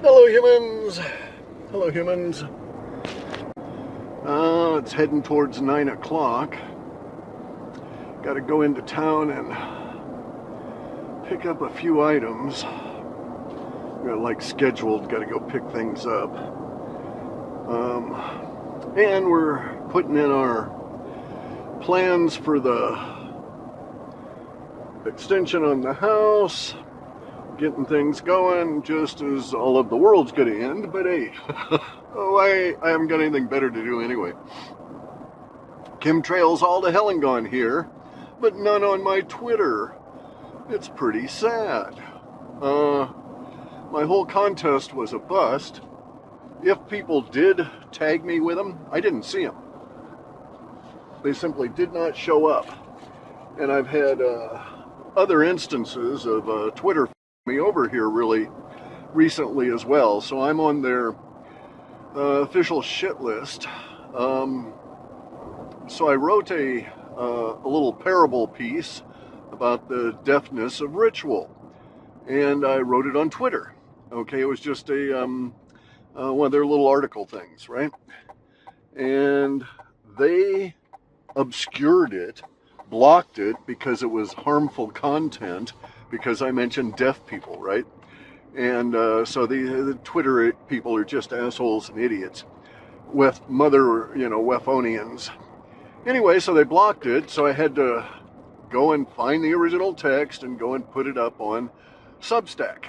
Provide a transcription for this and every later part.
Hello, humans. Hello, humans. It's heading towards 9 o'clock. Got to go into town and pick up a few items. Got like scheduled. Got to go pick things up. And we're putting in our plans for the extension on the house. Getting things going just as all of the world's going to end, but hey, I haven't got anything better to do anyway. Chemtrails all to hell and gone here, but none on my Twitter. It's pretty sad. My whole contest was a bust. If people did tag me with them, I didn't see them. They simply did not show up. And I've had other instances of Twitter me over here really recently as well, so I'm on their official shit list. So I wrote a little parable piece about the deafness of ritual, and I wrote it on Twitter. Okay, it was just a one of their little article things, right? And they obscured it, blocked it because it was harmful content, because I mentioned deaf people, right? And so the Twitter people are just assholes and idiots with Wephonians. Anyway, so they blocked it, so I had to go and find the original text and go and put it up on Substack.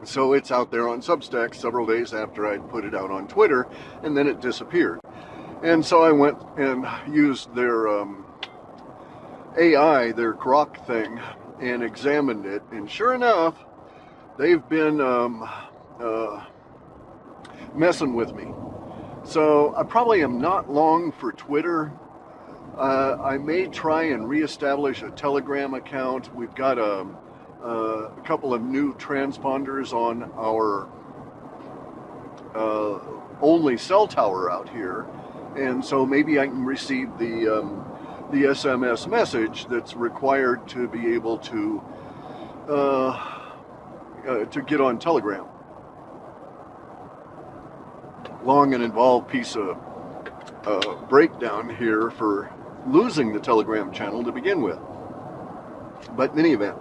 So it's out there on Substack several days after I'd put it out on Twitter, and then it disappeared. And so I went and used their AI, their Grok thing, and examined it, and sure enough, they've been messing with me. So I probably am not long for Twitter. I may try and reestablish a Telegram account. We've got a couple of new transponders on our only cell tower out here, and so maybe I can receive the SMS message that's required to be able to get on Telegram. Long and involved piece of breakdown here for losing the Telegram channel to begin with. But in any event,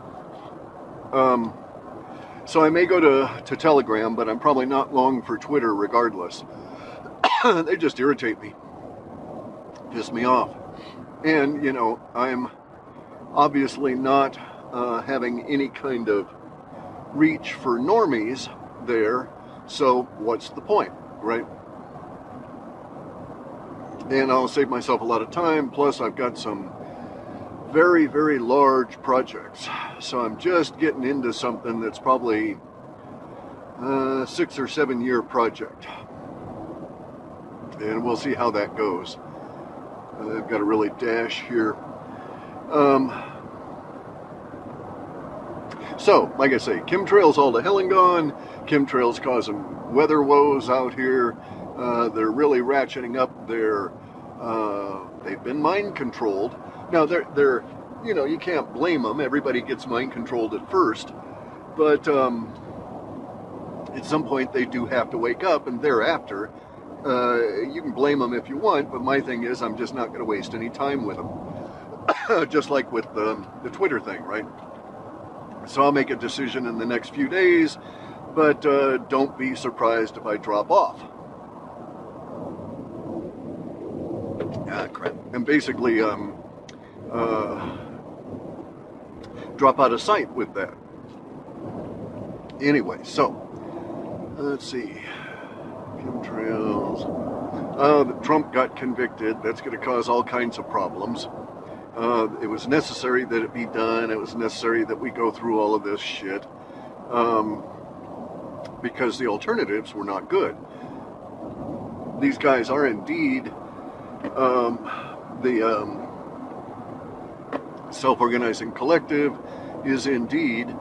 so I may go to Telegram, but I'm probably not long for Twitter regardless. They just irritate me, piss me off. And, I'm obviously not having any kind of reach for normies there, so what's the point, right? And I'll save myself a lot of time, plus I've got some very, very large projects. So I'm just getting into something that's probably a 6 or 7 year project. And we'll see how that goes. I've got to really dash here. So, like I say, chemtrails all to hell and gone. Chemtrails causing weather woes out here. They're really ratcheting up their... they've been mind controlled. Now, they're you can't blame them. Everybody gets mind controlled at first. But at some point, they do have to wake up, and thereafter... you can blame them if you want, but my thing is I'm just not going to waste any time with them. Just like with the Twitter thing, right? So I'll make a decision in the next few days, but don't be surprised if I drop off. Crap. And basically drop out of sight with that. Anyway, so let's see. Chemtrails. Trump got convicted. That's going to cause all kinds of problems. It was necessary that it be done. It was necessary that we go through all of this shit because the alternatives were not good. These guys are indeed the self-organizing collective is indeed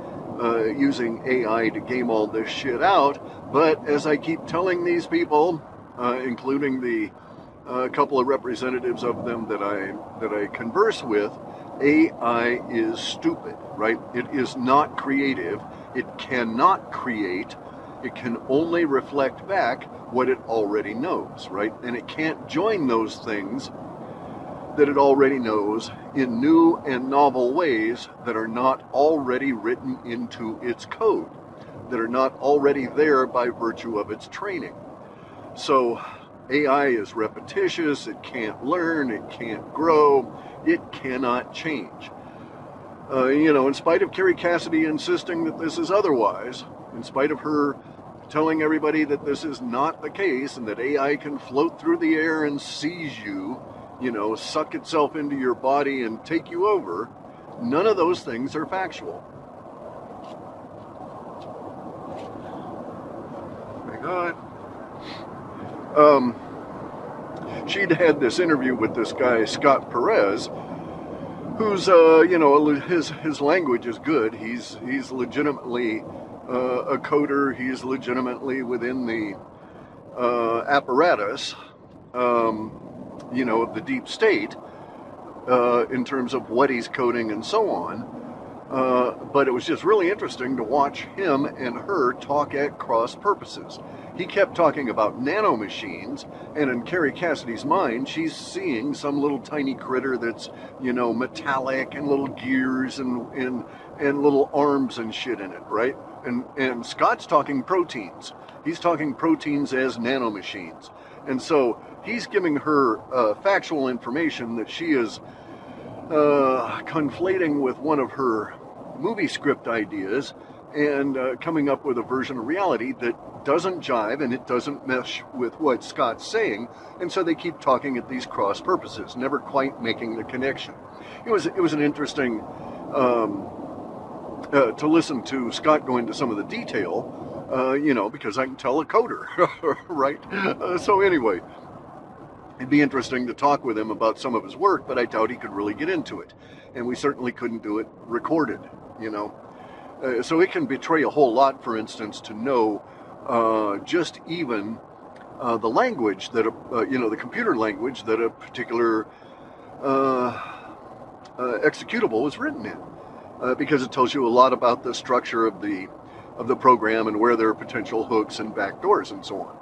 using AI to game all this shit out. But as I keep telling these people, including the couple of representatives of them that I converse with, AI is stupid, right? It is not creative. It cannot create. It can only reflect back what it already knows, right? And it can't join those things that it already knows in new and novel ways that are not already written into its code, that are not already there by virtue of its training. So AI is repetitious, it can't learn, it can't grow, it cannot change. In spite of Carrie Cassidy insisting that this is otherwise, in spite of her telling everybody that this is not the case and that AI can float through the air and seize you, suck itself into your body and take you over, none of those things are factual. Oh my God. She'd had this interview with this guy, Scott Perez, who's, his language is good. He's legitimately a coder. He's legitimately within the apparatus, of the deep state, in terms of what he's coding and so on. But it was just really interesting to watch him and her talk at cross purposes. He kept talking about nanomachines, and in Carrie Cassidy's mind, she's seeing some little tiny critter that's, metallic and little gears and little arms and shit in it, right? And Scott's talking proteins. He's talking proteins as nanomachines. And so he's giving her factual information that she is conflating with one of her movie script ideas and coming up with a version of reality that doesn't jive and it doesn't mesh with what Scott's saying, and so they keep talking at these cross purposes, never quite making the connection. It was an interesting to listen to Scott go into some of the detail, because I can tell a coder, right? So anyway, it'd be interesting to talk with him about some of his work, but I doubt he could really get into it, and we certainly couldn't do it recorded, So it can betray a whole lot, for instance, to know just even the language that, the computer language that a particular executable is written in, because it tells you a lot about the structure of the program and where there are potential hooks and backdoors and so on.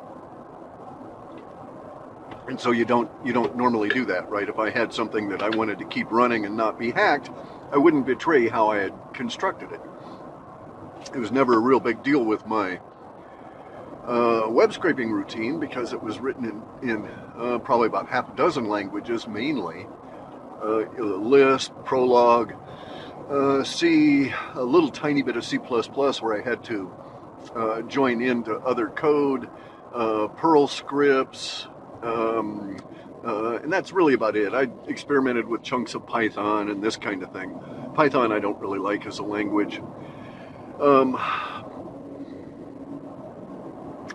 And so you don't normally do that, right? If I had something that I wanted to keep running and not be hacked, I wouldn't betray how I had constructed it. It was never a real big deal with my web scraping routine because it was written in probably about half a dozen languages, mainly Lisp, Prolog, C, a little tiny bit of C++ where I had to join into other code, Perl scripts, and that's really about it. I experimented with chunks of Python and this kind of thing. Python I don't really like as a language.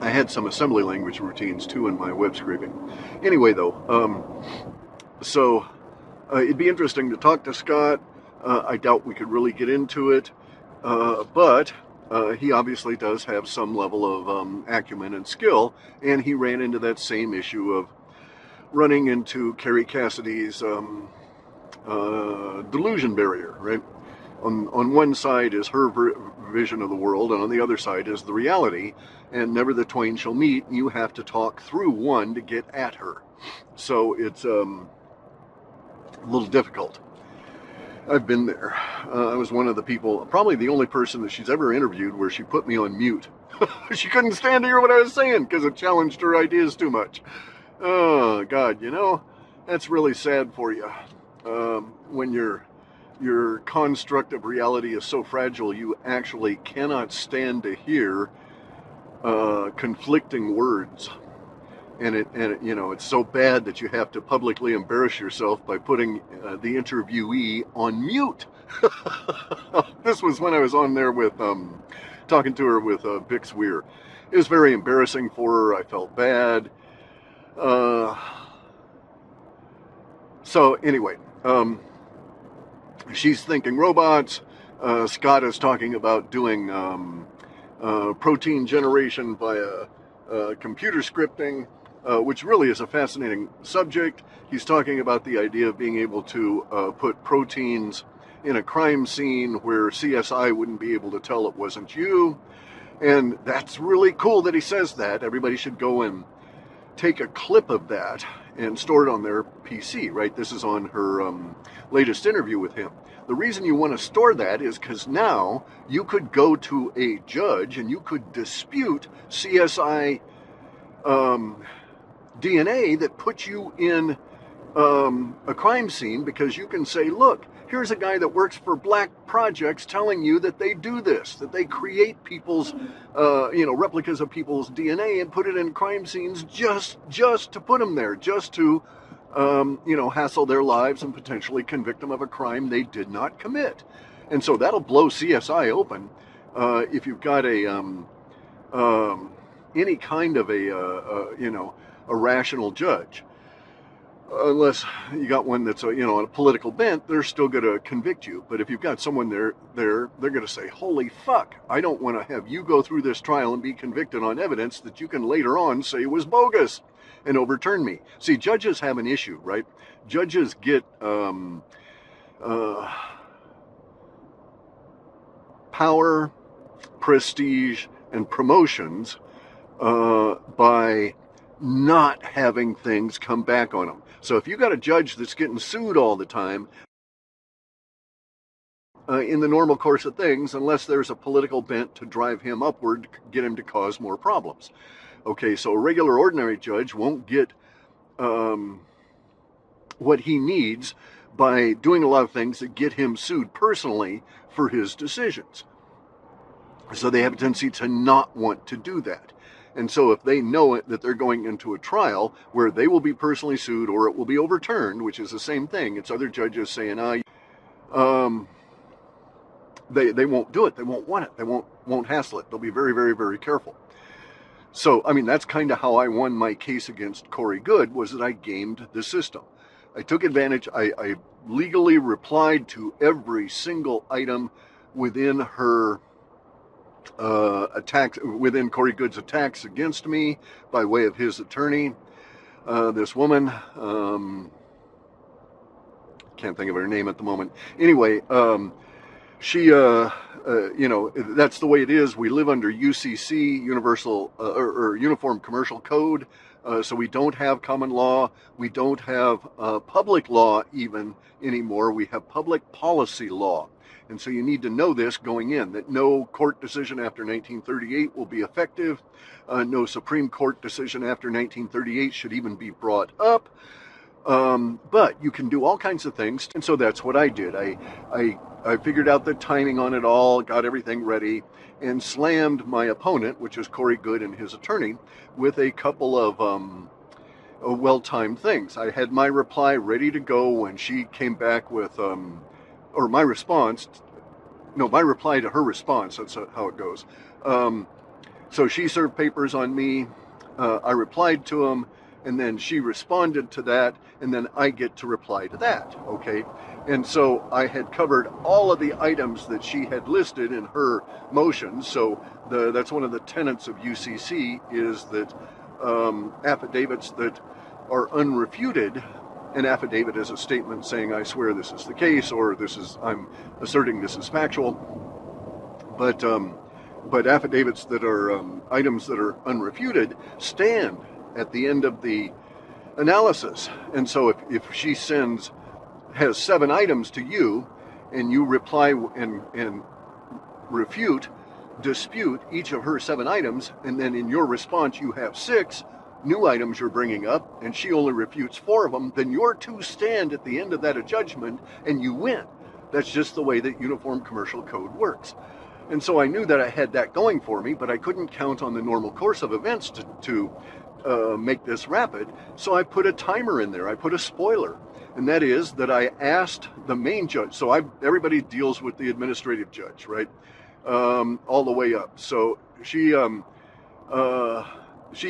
I had some assembly language routines too in my web scraping. Anyway, though, so it'd be interesting to talk to Scott. I doubt we could really get into it, but he obviously does have some level of acumen and skill, and he ran into that same issue of running into Carrie Cassidy's delusion barrier, right? On one side is her vision of the world, and on the other side is the reality, and never the twain shall meet. You have to talk through one to get at her. So it's a little difficult. I've been there. I was one of the people, probably the only person that she's ever interviewed where she put me on mute. She couldn't stand to hear what I was saying because it challenged her ideas too much. Oh, God, that's really sad for you. When your construct of reality is so fragile, you actually cannot stand to hear conflicting words. And it's so bad that you have to publicly embarrass yourself by putting the interviewee on mute. This was when I was on there with, talking to her with Bix Weir. It was very embarrassing for her. I felt bad. So anyway, she's thinking robots. Scott is talking about doing protein generation via computer scripting. Which really is a fascinating subject. He's talking about the idea of being able to put proteins in a crime scene where CSI wouldn't be able to tell it wasn't you. And that's really cool that he says that. Everybody should go and take a clip of that and store it on their PC, right? This is on her latest interview with him. The reason you want to store that is because now you could go to a judge and you could dispute CSI DNA that puts you in a crime scene, because you can say, look, here's a guy that works for black projects telling you that they do this, that they create people's, replicas of people's DNA and put it in crime scenes just to put them there, just to, hassle their lives and potentially convict them of a crime they did not commit. And so that'll blow CSI open if you've got any kind of a rational judge. Unless you got one that's on a political bent, they're still going to convict you. But if you've got someone there, they're going to say, holy fuck, I don't want to have you go through this trial and be convicted on evidence that you can later on say was bogus and overturn me. See, judges have an issue, right? Judges get power, prestige, and promotions by not having things come back on them. So if you got a judge that's getting sued all the time, in the normal course of things, unless there's a political bent to drive him upward, get him to cause more problems. Okay, so a regular ordinary judge won't get what he needs by doing a lot of things that get him sued personally for his decisions. So they have a tendency to not want to do that. And so if they know it, that they're going into a trial where they will be personally sued or it will be overturned, which is the same thing, it's other judges saying, they won't do it. They won't want it. They won't hassle it. They'll be very, very, very careful. So, I mean, that's kind of how I won my case against Corey Goode, was that I gamed the system. I took advantage. I legally replied to every single item within her attacks, within Corey Goode's attacks against me by way of his attorney. This woman, can't think of her name at the moment. Anyway, she, that's the way it is. We live under UCC, Universal or Uniform Commercial Code. So we don't have common law. We don't have public law even anymore. We have public policy law. And so you need to know this going in, that no court decision after 1938 will be effective. No Supreme Court decision after 1938 should even be brought up. But you can do all kinds of things. And so that's what I did. I figured out the timing on it all, got everything ready, and slammed my opponent, which is Corey Goode and his attorney, with a couple of well-timed things. I had my reply ready to go when she came back with... or my response, no, my reply to her response, that's how it goes. So she served papers on me, I replied to them, and then she responded to that, and then I get to reply to that, okay? And so I had covered all of the items that she had listed in her motions. So that's one of the tenets of UCC, is that affidavits that are unrefuted. An affidavit is a statement saying, I swear this is the case, or I'm asserting this is factual. But affidavits that are items that are unrefuted stand at the end of the analysis. And so if she has 7 items to you, and you reply and dispute each of her 7 items, and then in your response you have 6 new items you're bringing up, and she only refutes 4 of them, then your 2 stand at the end of that judgment, and you win. That's just the way that Uniform Commercial Code works. And so I knew that I had that going for me, but I couldn't count on the normal course of events to make this rapid. So I put a timer in there. I put a spoiler, and that is that I asked the main judge. So everybody deals with the administrative judge, right? All the way up. So she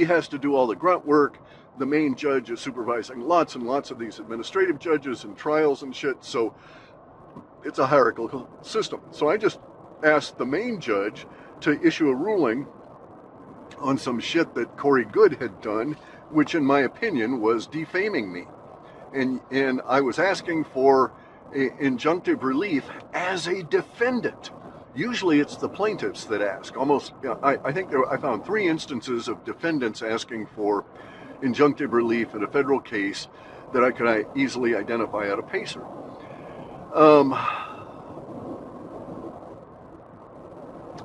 has to do all the grunt work. The main judge is supervising lots and lots of these administrative judges and trials and shit. So it's a hierarchical system. So I just asked the main judge to issue a ruling on some shit that Corey Goode had done, which in my opinion was defaming me. And I was asking for injunctive relief as a defendant. Usually it's the plaintiffs that ask. Almost, I think I found 3 instances of defendants asking for injunctive relief in a federal case that I could easily identify at a PACER.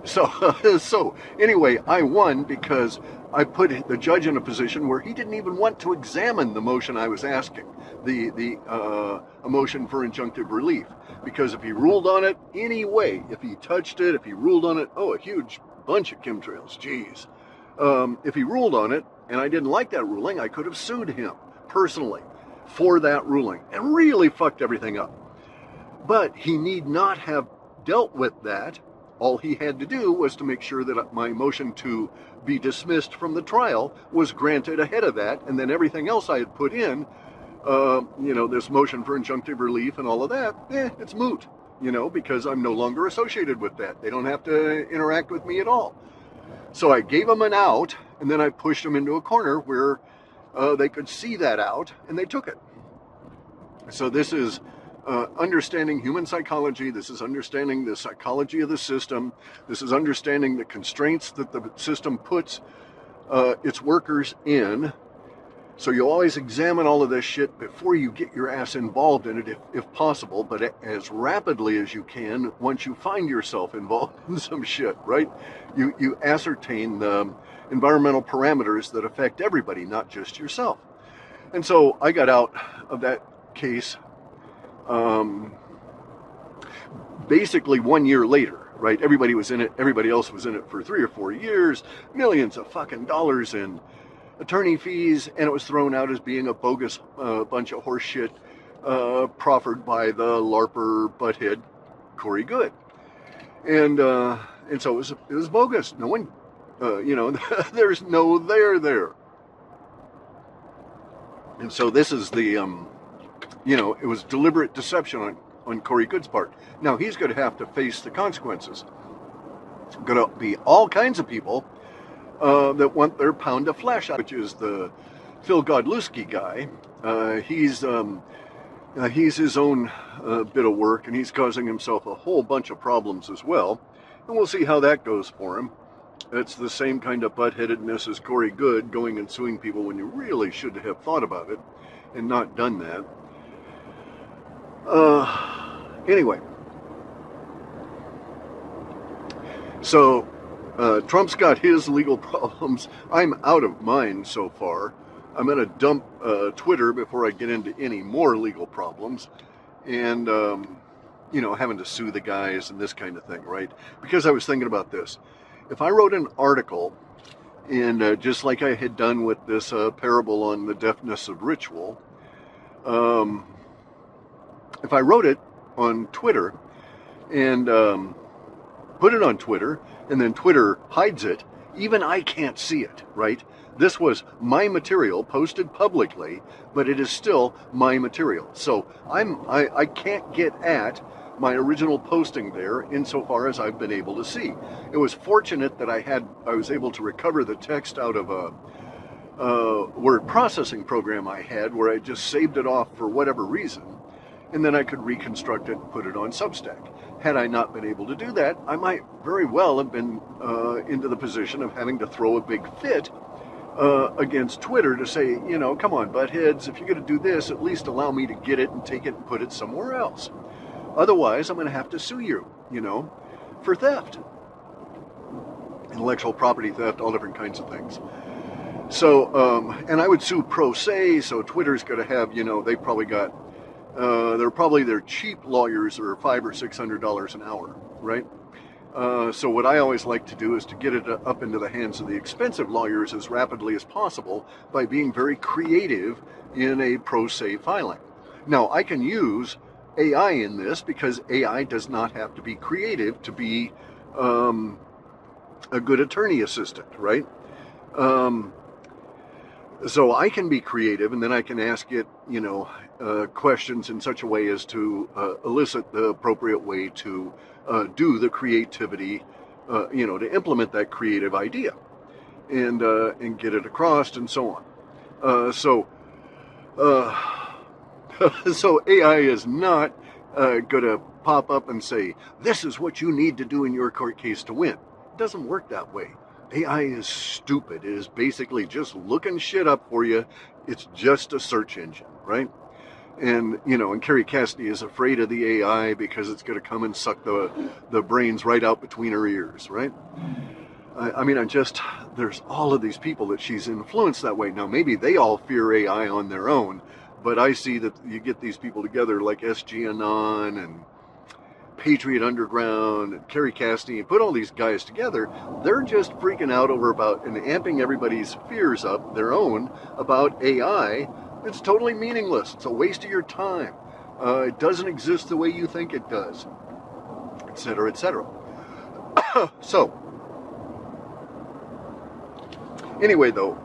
So anyway, I won because I put the judge in a position where he didn't even want to examine the motion I was asking, a motion for injunctive relief. Because if he ruled on it anyway, if he touched it, if he ruled on it, a huge bunch of chemtrails, geez. If he ruled on it and I didn't like that ruling, I could have sued him personally for that ruling and really fucked everything up. But he need not have dealt with that. All he had to do was to make sure that my motion to be dismissed from the trial was granted ahead of that, and then everything else I had put in, this motion for injunctive relief and all of that, it's moot, because I'm no longer associated with that. They don't have to interact with me at all. So I gave them an out, and then I pushed them into a corner where they could see that out, and they took it. So this is understanding human psychology. This is understanding the psychology of the system. This is understanding the constraints that the system puts its workers in. So you always examine all of this shit before you get your ass involved in it, if possible, but as rapidly as you can once you find yourself involved in some shit, right? You ascertain the environmental parameters that affect everybody, not just yourself. And so I got out of that case basically 1 year later, right? Everybody was in it. Everybody else was in it for 3 or 4 years, millions of fucking dollars in attorney fees, and it was thrown out as being a bogus bunch of horse shit proffered by the LARPer butthead Corey Goode, and so it was bogus. No one, there's no there, and so this is the it was deliberate deception on Corey Goode's part. Now he's going to have to face the consequences. It's going to be all kinds of people that want their pound of flesh, which is the Phil Godlewski guy. He's his own bit of work, and he's causing himself a whole bunch of problems as well. And we'll see how that goes for him. It's the same kind of buttheadedness as Corey Goode, going and suing people when you really should have thought about it and not done that. Anyway, so Trump's got his legal problems. I'm out of mine so far. I'm going to dump Twitter before I get into any more legal problems, and having to sue the guys and this kind of thing, right? Because I was thinking about this. If I wrote an article, and just like I had done with this parable on the deafness of ritual, if I wrote it on Twitter and put it on Twitter, and then Twitter hides it, even I can't see it, right? This was my material posted publicly, but it is still my material. So I can't get at my original posting there insofar as I've been able to see. It was fortunate that I was able to recover the text out of a word processing program I had, where I just saved it off for whatever reason, and then I could reconstruct it and put it on Substack. Had I not been able to do that, I might very well have been into the position of having to throw a big fit against Twitter to say, come on, buttheads, if you're going to do this, at least allow me to get it and take it and put it somewhere else. Otherwise, I'm going to have to sue you, for theft. Intellectual property theft, all different kinds of things. So, and I would sue pro se, so Twitter's going to have, they probably got, their cheap lawyers are $500 or $600 an hour, right? So what I always like to do is to get it up into the hands of the expensive lawyers as rapidly as possible by being very creative in a pro se filing. Now, I can use AI in this because AI does not have to be creative to be a good attorney assistant, right? So I can be creative, and then I can ask it, questions in such a way as to elicit the appropriate way to do the creativity, to implement that creative idea, and get it across, and so on. So AI is not gonna pop up and say, this is what you need to do in your court case to win. It doesn't work that way. AI is stupid. It is basically just looking shit up for you. It's just a search engine, right? And, and Carrie Cassidy is afraid of the AI because it's going to come and suck the brains right out between her ears, right? There's all of these people that she's influenced that way. Now, maybe they all fear AI on their own, but I see that you get these people together like SG Anon and Patriot Underground and Carrie Cassidy, and put all these guys together. They're just freaking out over about and amping everybody's fears up, their own, about AI. It's totally meaningless. It's a waste of your time. It doesn't exist the way you think it does, etc., etc. So, anyway, though,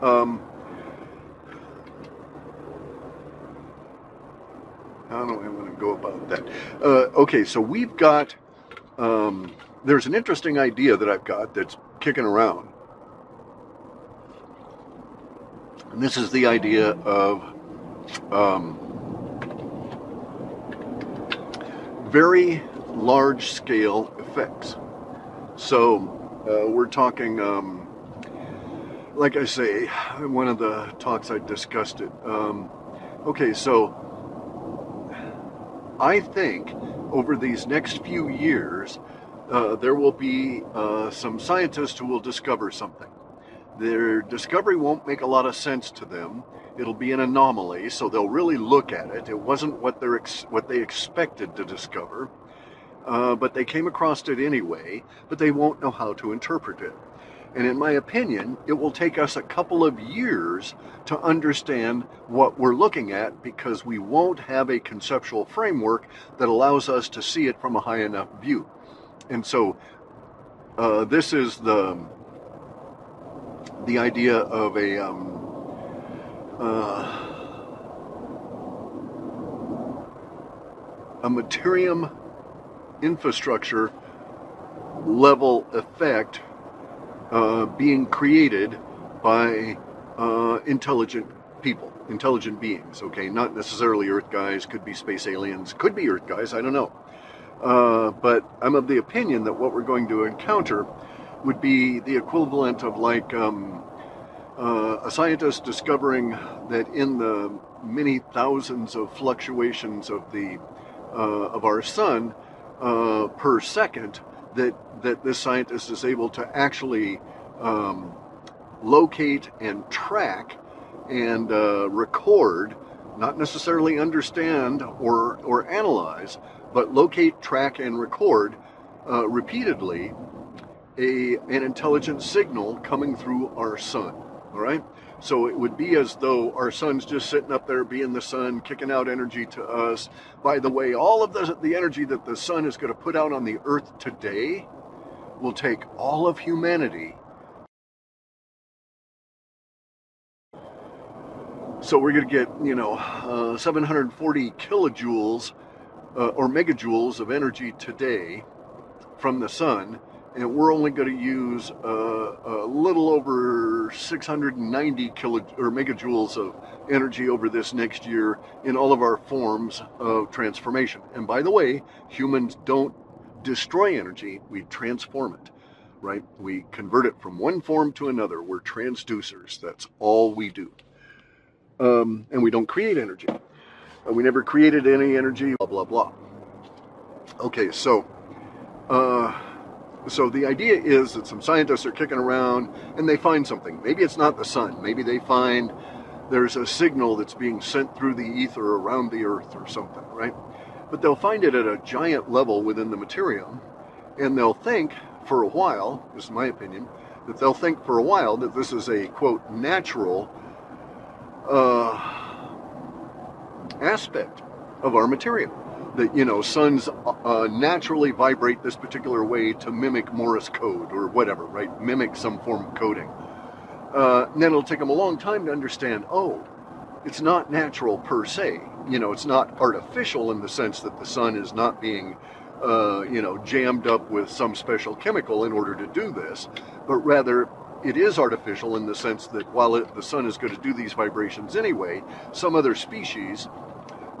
how do I want to go about that? Okay, so we've got, there's an interesting idea that I've got that's kicking around. And this is the idea of very large-scale effects. So we're talking, like I say, in one of the talks I discussed it. Okay, so I think over these next few years, there will be some scientists who will discover something. Their discovery won't make a lot of sense to them. It'll be an anomaly, so they'll really look at it. It wasn't what they expected to discover, but they came across it anyway, but they won't know how to interpret it. And in my opinion, it will take us a couple of years to understand what we're looking at, because we won't have a conceptual framework that allows us to see it from a high enough view. And so this is the idea of a materium infrastructure level effect being created by intelligent people, intelligent beings, okay? Not necessarily Earth guys, could be space aliens, could be Earth guys, I don't know. But I'm of the opinion that what we're going to encounter would be the equivalent of like a scientist discovering that in the many thousands of fluctuations of our sun per second, that this scientist is able to actually locate and track and record, not necessarily understand or analyze, but locate, track, and record repeatedly an intelligent signal coming through our sun. All right? So it would be as though our sun's just sitting up there being the sun, kicking out energy to us. By the way, all of the energy that the sun is going to put out on the earth today will take all of humanity. So we're going to get, 740 kilojoules or megajoules of energy today from the sun, and we're only going to use a little over 690 megajoules of energy over this next year in all of our forms of transformation. And by the way, humans don't destroy energy, we transform it, right? We convert it from one form to another. We're transducers. That's all we do. And we don't create energy. We never created any energy, blah, blah, blah. Okay, so the idea is that some scientists are kicking around and they find something. Maybe it's not the sun. Maybe they find there's a signal that's being sent through the ether around the earth or something, right? But they'll find it at a giant level within the materium, and they'll think for a while, this is my opinion, that they'll think for a while that this is a, quote, natural aspect of our material. That, suns naturally vibrate this particular way to mimic Morse code or whatever, right? Mimic some form of coding. And then it'll take them a long time to understand, oh, it's not natural per se. It's not artificial in the sense that the sun is not being, jammed up with some special chemical in order to do this, but rather it is artificial in the sense that while the sun is going to do these vibrations anyway, some other species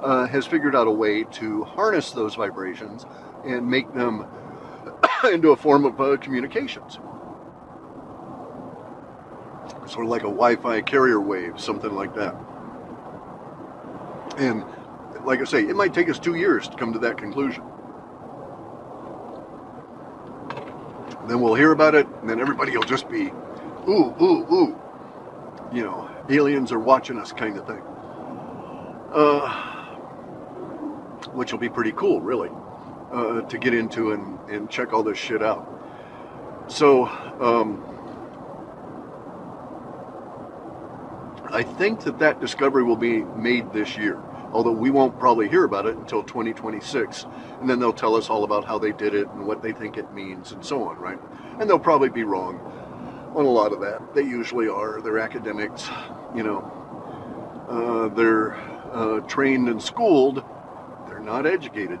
has figured out a way to harness those vibrations and make them into a form of communications. Sort of like a Wi-Fi carrier wave, something like that. And like I say, it might take us 2 years to come to that conclusion. Then we'll hear about it, and then everybody will just be, ooh, ooh, ooh. You know, aliens are watching us kind of thing. Which will be pretty cool, really, to get into and check all this shit out. So, I think that discovery will be made this year, although we won't probably hear about it until 2026, and then they'll tell us all about how they did it and what they think it means and so on, right? And they'll probably be wrong on a lot of that. They usually are. They're academics, you know. They're trained and schooled. They're not educated.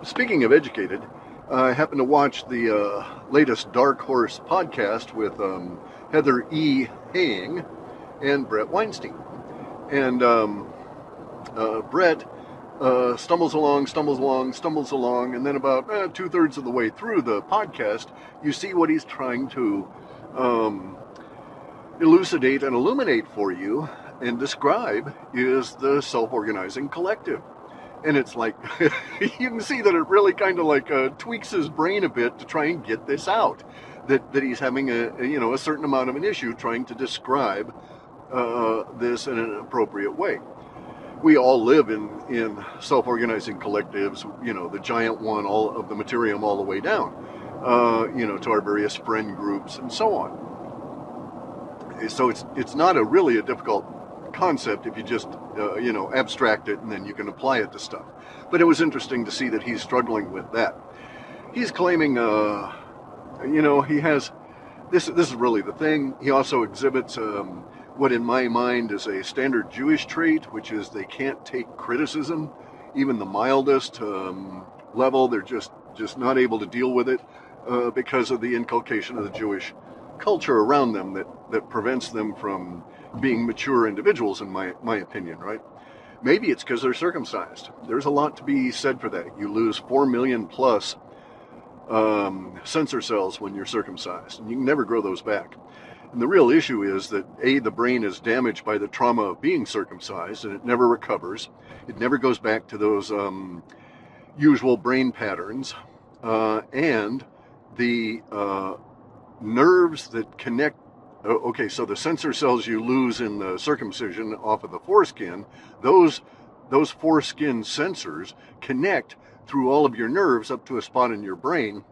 Speaking of educated, I happened to watch the latest Dark Horse podcast with Heather E. Haying and Brett Weinstein. And Brett stumbles along, and then about 2/3 of the way through the podcast, you see what he's trying to elucidate and illuminate for you and describe is the self-organizing collective. And it's like, you can see that it really kind of like tweaks his brain a bit to try and get this out. That he's having a certain amount of an issue trying to describe this in an appropriate way. We all live in self-organizing collectives, you know, the giant one, all of the materium all the way down, to our various friend groups and so on. So it's not really a difficult concept if you just, abstract it and then you can apply it to stuff. But it was interesting to see that he's struggling with that. He's claiming, he has, this is really the thing. He also exhibits what in my mind is a standard Jewish trait, which is they can't take criticism, even the mildest level. They're just not able to deal with it because of the inculcation of the Jewish culture around them that prevents them from being mature individuals, in my opinion, right? Maybe it's because they're circumcised. There's a lot to be said for that. You lose 4 million plus sensor cells when you're circumcised, and you can never grow those back. And the real issue is that the brain is damaged by the trauma of being circumcised, and it never recovers. It never goes back to those usual brain patterns, and the nerves that connect. Okay, so the sensor cells you lose in the circumcision off of the foreskin, those foreskin sensors connect through all of your nerves up to a spot in your brain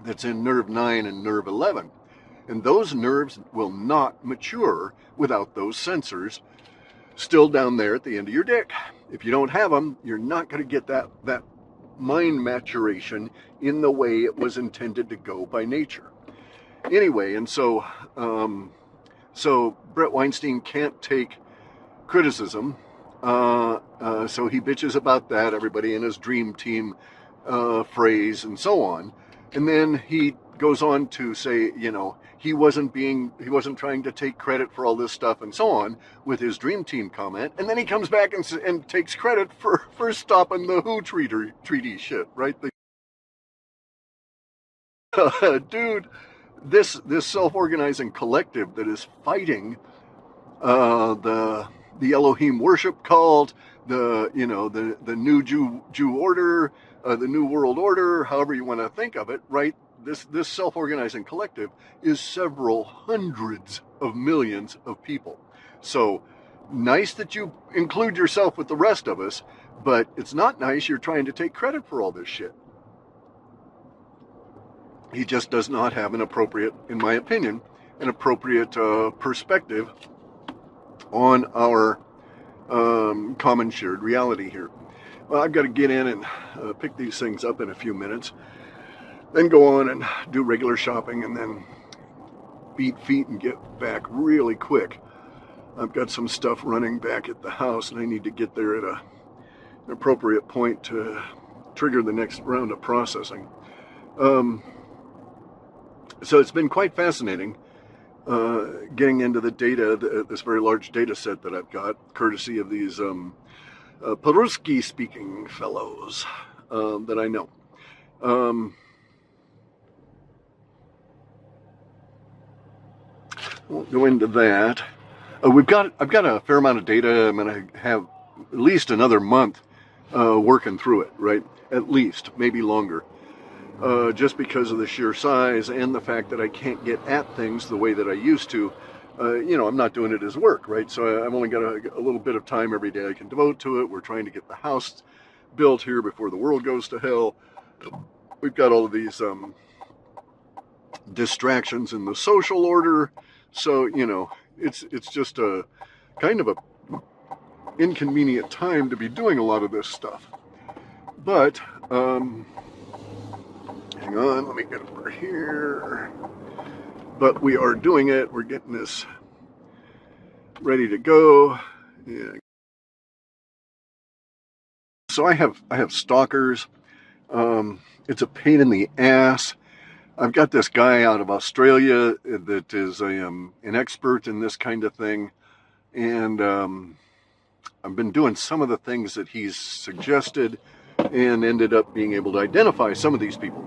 that's in nerve 9 and nerve 11. And those nerves will not mature without those sensors still down there at the end of your dick. If you don't have them, you're not going to get that mind maturation in the way it was intended to go by nature. Anyway, and so Brett Weinstein can't take criticism, so he bitches about that, everybody in his dream team phrase and so on. And then he goes on to say, he wasn't trying to take credit for all this stuff and so on with his dream team comment. And then he comes back and takes credit for stopping the WHO treaty shit, right? Dude, this self-organizing collective that is fighting the Elohim worship cult, the new Jew order, the new world order, however you want to think of it, right? This self-organizing collective is several hundreds of millions of people. So nice that you include yourself with the rest of us, but it's not nice you're trying to take credit for all this shit. He just does not have an appropriate, in my opinion, perspective on our common shared reality here. Well, I've got to get in and pick these things up in a few minutes, then go on and do regular shopping, and then beat feet and get back really quick. I've got some stuff running back at the house, and I need to get there at an appropriate point to trigger the next round of processing. So it's been quite fascinating getting into the data, this very large data set that I've got, courtesy of these Peruski-speaking fellows that I know. Won't go into that. I've got a fair amount of data. I'm going to have at least another month working through it, right? At least, maybe longer. Just because of the sheer size and the fact that I can't get at things the way that I used to. I'm not doing it as work, right? So I've only got a little bit of time every day I can devote to it. We're trying to get the house built here before the world goes to hell. We've got all of these distractions in the social order. So, it's just a kind of a inconvenient time to be doing a lot of this stuff. But, hang on, let me get over here. But we are doing it. We're getting this ready to go. Yeah. So I have stalkers. It's a pain in the ass. I've got this guy out of Australia that is an expert in this kind of thing, and I've been doing some of the things that he's suggested and ended up being able to identify some of these people.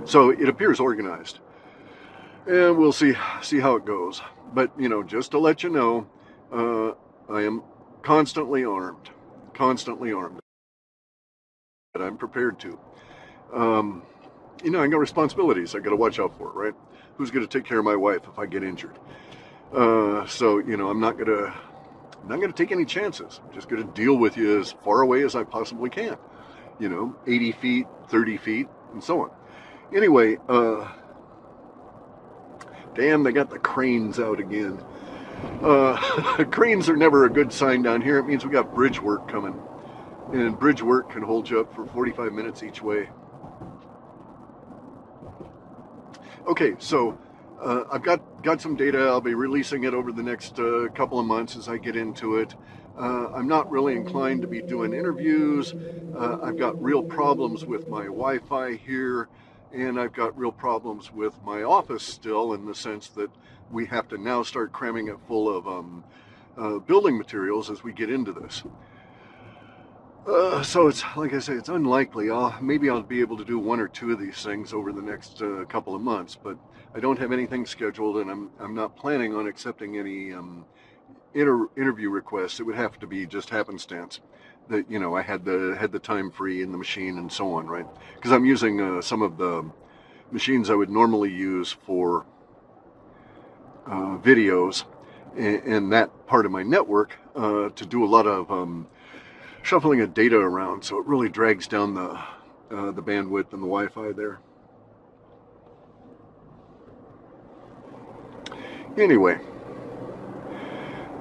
So it appears organized, and we'll see how it goes. But, just to let you know, I am constantly armed. But I'm prepared to. I got responsibilities I got to watch out for, right? Who's going to take care of my wife if I get injured? So, I'm not going to take any chances. I'm just going to deal with you as far away as I possibly can. 80 feet, 30 feet, and so on. Anyway, damn, they got the cranes out again. Cranes are never a good sign down here. It means we got bridge work coming. And bridge work can hold you up for 45 minutes each way. Okay, so I've got some data. I'll be releasing it over the next couple of months as I get into it. I'm not really inclined to be doing interviews. I've got real problems with my Wi-Fi here, and I've got real problems with my office still, in the sense that we have to now start cramming it full of building materials as we get into this. So it's, like I say, it's unlikely. Maybe I'll be able to do one or two of these things over the next couple of months, but I don't have anything scheduled, and I'm not planning on accepting any interview requests. It would have to be just happenstance that I had the time free in the machine and so on, right? Because I'm using some of the machines I would normally use for videos and that part of my network to do a lot of shuffling of data around, so it really drags down the bandwidth and the Wi-Fi there. Anyway,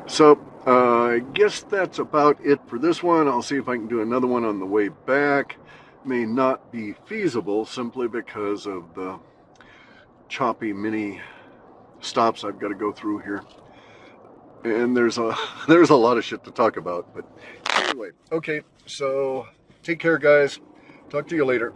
so I guess that's about it for this one. I'll see if I can do another one on the way back. May not be feasible simply because of the choppy mini stops I've got to go through here. And there's a lot of shit to talk about, but anyway, okay, so take care, guys. Talk to you later.